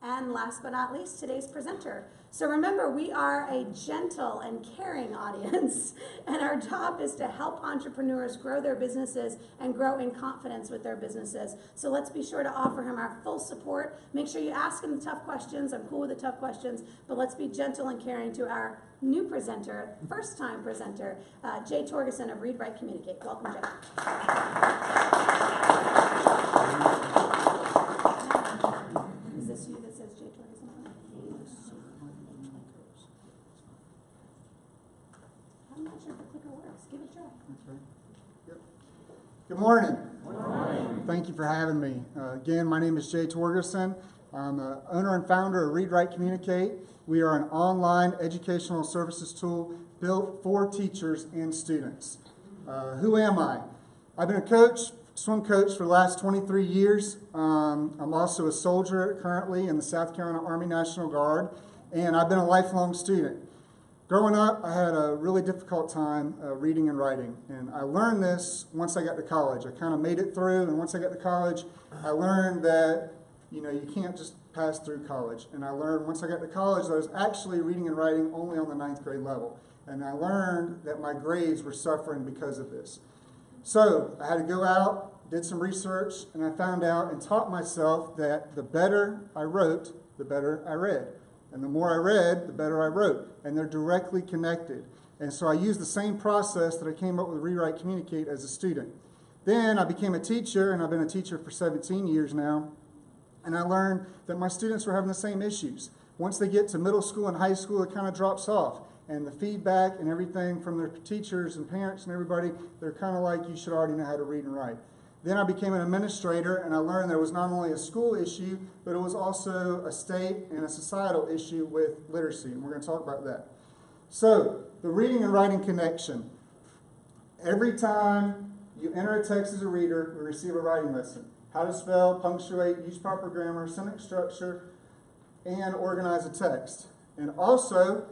and last but not least, today's presenter. So remember, we are a gentle and caring audience, and our job is to help entrepreneurs grow their businesses and grow in confidence with their businesses. So let's be sure to offer him our full support. Make sure you ask him the tough questions. I'm cool with the tough questions, but let's be gentle and caring to our new presenter, first-time presenter, Jay Turgesen of Read, Write, Communicate. Welcome, Jay. Is this you that says Jay Turgesen? I'm not sure if the clicker works. Give it a try. That's right. Yep. Good morning. Good morning. Thank you for having me. Again, my name is Jay Turgesen. I'm the owner and founder of Read, Write, Communicate. We are an online educational services tool built for teachers and students. Who am I? I've been a coach, swim coach for the last 23 years. I'm also a soldier currently in the South Carolina Army National Guard, and I've been a lifelong student. Growing up, I had a really difficult time reading and writing, and I learned this once I got to college. I kind of made it through, and once I got to college, I learned that you can't just pass through college. And I learned once I got to college that I was actually reading and writing only on the 9th grade level. And I learned that my grades were suffering because of this. So I had to go out, did some research, and I found out and taught myself that the better I wrote, the better I read. And the more I read, the better I wrote. And they're directly connected. And so I used the same process that I came up with Read, Write, Communicate as a student. Then I became a teacher, and I've been a teacher for 17 years now. And I learned that my students were having the same issues. Once they get to middle school and high school, it kind of drops off. And the feedback and everything from their teachers and parents and everybody, they're kind of like, you should already know how to read and write. Then I became an administrator, and I learned there was not only a school issue, but it was also a state and a societal issue with literacy. And we're going to talk about that. So, the reading and writing connection. Every time you enter a text as a reader, we receive a writing lesson. How to spell, punctuate, use proper grammar, sentence structure, and organize a text. And also,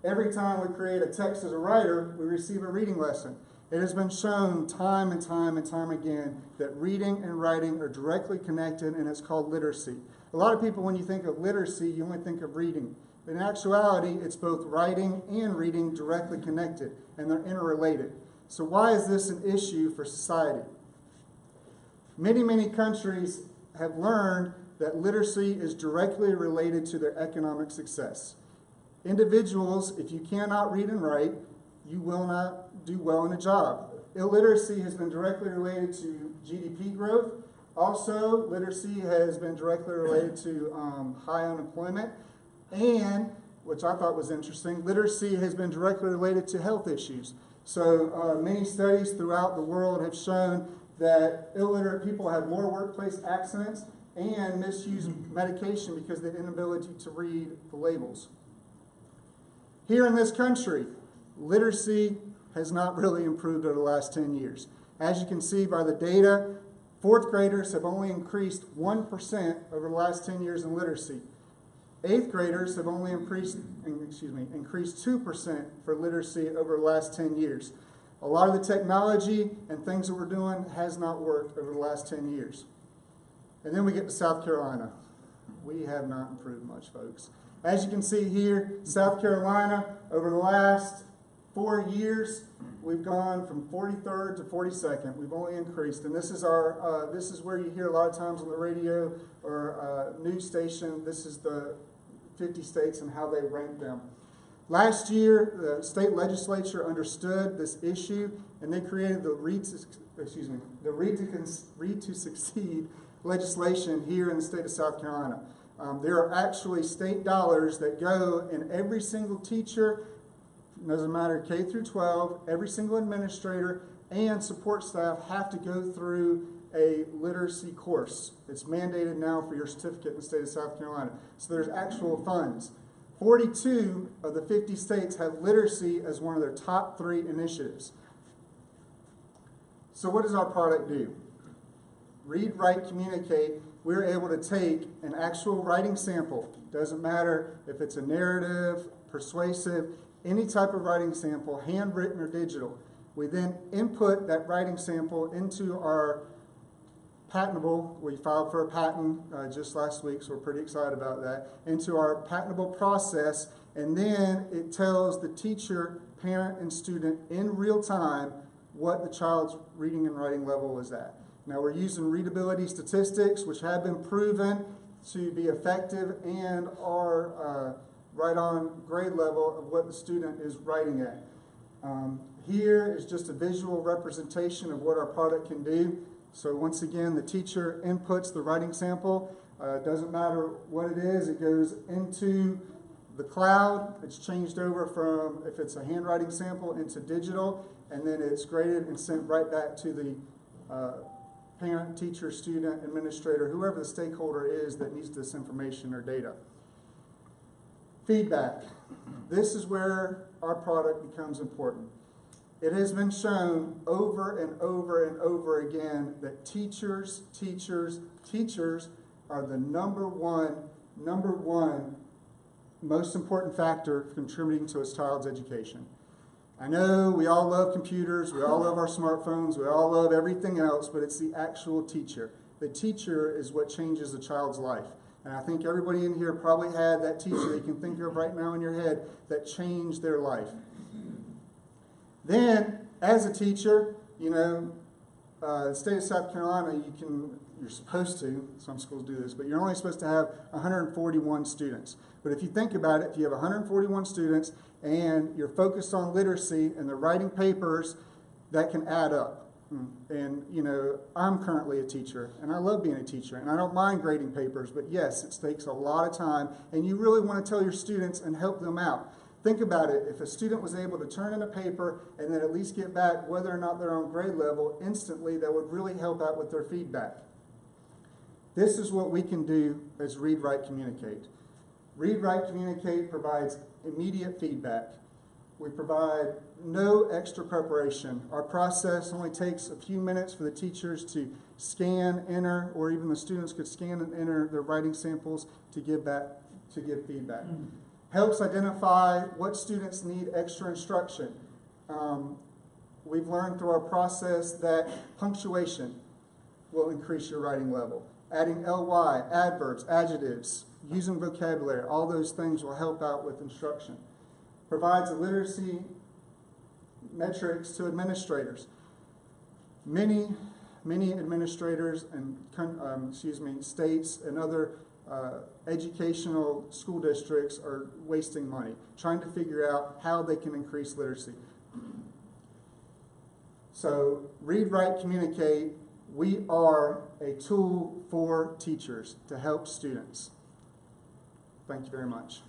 every time we create a text as a writer, we receive a reading lesson. It has been shown time and time and time again that reading and writing are directly connected, and it's called literacy. A lot of people, when you think of literacy, you only think of reading. But in actuality, it's both writing and reading directly connected, and they're interrelated. So why is this an issue for society? Many countries have learned that literacy is directly related to their economic success. Individuals, if you cannot read and write, you will not do well in a job. Illiteracy has been directly related to GDP growth. Also, literacy has been directly related to high unemployment. And, which I thought was interesting, literacy has been directly related to health issues. So many studies throughout the world have shown that illiterate people have more workplace accidents and misuse medication because of the inability to read the labels. Here in this country, literacy has not really improved over the last 10 years. As you can see by the data, 4th graders have only increased 1% over the last 10 years in literacy. 8th graders have only increased 2% for literacy over the last 10 years. A lot of the technology and things that we're doing has not worked over the last 10 years. And then we get to South Carolina. We have not improved much, folks. As you can see here, South Carolina, over the last 4 years, we've gone from 43rd to 42nd. We've only increased. And this is where you hear a lot of times on the radio or news station, this is the 50 states and how they rank them. Last year, the state legislature understood this issue, and they created the Read to Succeed legislation here in the state of South Carolina. There are actually state dollars that go, and every single teacher, doesn't matter K through 12, every single administrator and support staff have to go through a literacy course. It's mandated now for your certificate in the state of South Carolina. So there's actual funds. 42 of the 50 states have literacy as one of their top 3 initiatives. So what does our product do? Read, Write, Communicate. We're able to take an actual writing sample. Doesn't matter if it's a narrative, persuasive, any type of writing sample, handwritten or digital. We then input that writing sample into our patentable. We filed for a patent just last week, so we're pretty excited about that, into our patentable process. And then it tells the teacher, parent, and student in real time what the child's reading and writing level is at. Now we're using readability statistics, which have been proven to be effective and are right on grade level of what the student is writing at. Here is just a visual representation of what our product can do. So once again, the teacher inputs the writing sample. Doesn't matter what it is, it goes into the cloud. It's changed over from, if it's a handwriting sample, into digital, and then it's graded and sent right back to the parent, teacher, student, administrator, whoever the stakeholder is that needs this information or data. Feedback. This is where our product becomes important. It has been shown over and over and over again that teachers are the number one most important factor contributing to a child's education. I know we all love computers, we all love our smartphones, we all love everything else, but it's the actual teacher. The teacher is what changes a child's life. And I think everybody in here probably had that teacher that you can think of right now in your head that changed their life. Then, as a teacher, you know, the state of South Carolina, you're supposed to, some schools do this, but you're only supposed to have 141 students. But if you think about it, if you have 141 students and you're focused on literacy and they're writing papers, that can add up. And, you know, I'm currently a teacher, and I love being a teacher, and I don't mind grading papers, but yes, it takes a lot of time, and you really want to tell your students and help them out. Think about it. If a student was able to turn in a paper and then at least get back whether or not they're on grade level instantly, that would really help out with their feedback. This is what we can do as Read, Write, Communicate. Read, Write, Communicate provides immediate feedback. We provide no extra preparation. Our process only takes a few minutes for the teachers to scan, enter, or even the students could scan and enter their writing samples to give feedback. Helps identify what students need extra instruction. We've learned through our process that punctuation will increase your writing level. Adding ly, adverbs, adjectives, using vocabulary, all those things will help out with instruction. Provides a literacy metrics to administrators. Many administrators and states and other educational school districts are wasting money trying to figure out how they can increase literacy. So, Read, Write, Communicate, we are a tool for teachers to help students. Thank you very much.